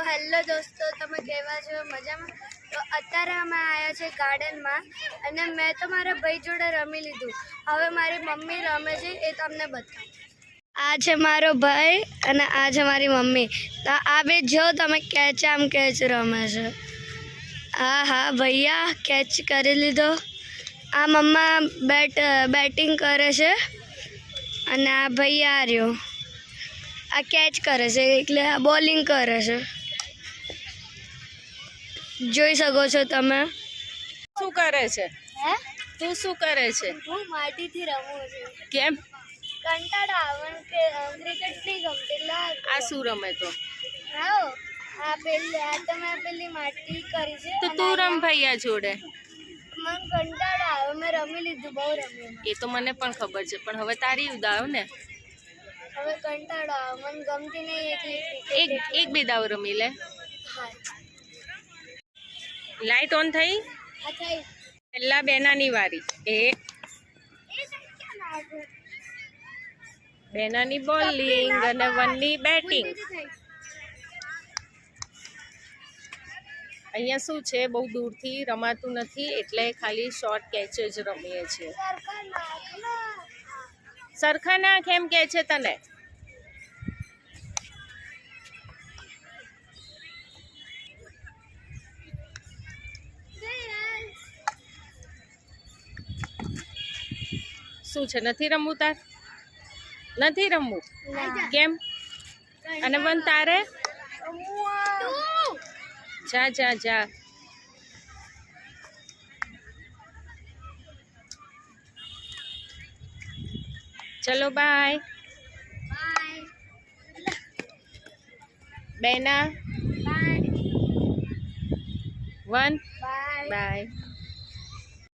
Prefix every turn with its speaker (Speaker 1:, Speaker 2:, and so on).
Speaker 1: Hello દોસ્તો, તમે કેવા છો? મજામાં? તો અત્યારે અમે આવ્યા છે ગાર્ડનમાં અને મેં તો મારા ભાઈ જોડે રમી લીધું. હવે મારી મમ્મી રમે છે, એ તમને બતાવું. આ છે મારો ભાઈ અને આ છે મારી મમ્મી. તો આ બે જો તમે કેચ રમે છે. હા હા ભૈયા કેચ કરી લીધો. આ મમ્મા બેટિંગ કરે છે અને આ ભૈયા આ રહ્યો, આ કેચ કરે છે એટલે આ બોલિંગ કરે છે. જોઈ શકો છો તમે.
Speaker 2: શું કરે છે?
Speaker 1: હે,
Speaker 2: તું શું કરે છે?
Speaker 1: હું માટીથી રમું છું.
Speaker 2: કેમ?
Speaker 1: કંટાળો આવે કે ક્રિકેટ નહીં ગમતી એટલે
Speaker 2: આ શું રમે તો?
Speaker 1: આવો આ તમે પેલી માટી કરી છે.
Speaker 2: તો તું રમ ભૈયા જોડે.
Speaker 1: મને કંટાળો આવે, મેં રમી લીધું, બહુ રમ્યું.
Speaker 2: એ તો મને પણ ખબર છે, પણ હવે તારી ઉદાવ ને.
Speaker 1: હવે કંટાળો આવે, મને ગમતી નહીં એટલી
Speaker 2: એક બે દાવ રમી લે.
Speaker 1: હા
Speaker 2: લાઈટ ઓન થઈ.
Speaker 1: આ થઈ.
Speaker 2: પહેલા બેનાની વારી. એક બેનાની બોલિંગ અને વનની બેટિંગ. અહીંયા શું છે, બહુ દૂરથી રમાતું નથી એટલે ખાલી શોર્ટ કેચ જ રમીએ છીએ. સરખા નાખ એમ કે છે તને. શું છે, નથી રમવું તાર? નથી રમવું કેમ? અને બન તારે? જા જા જા. ચલો બાય. બેના વન બાય.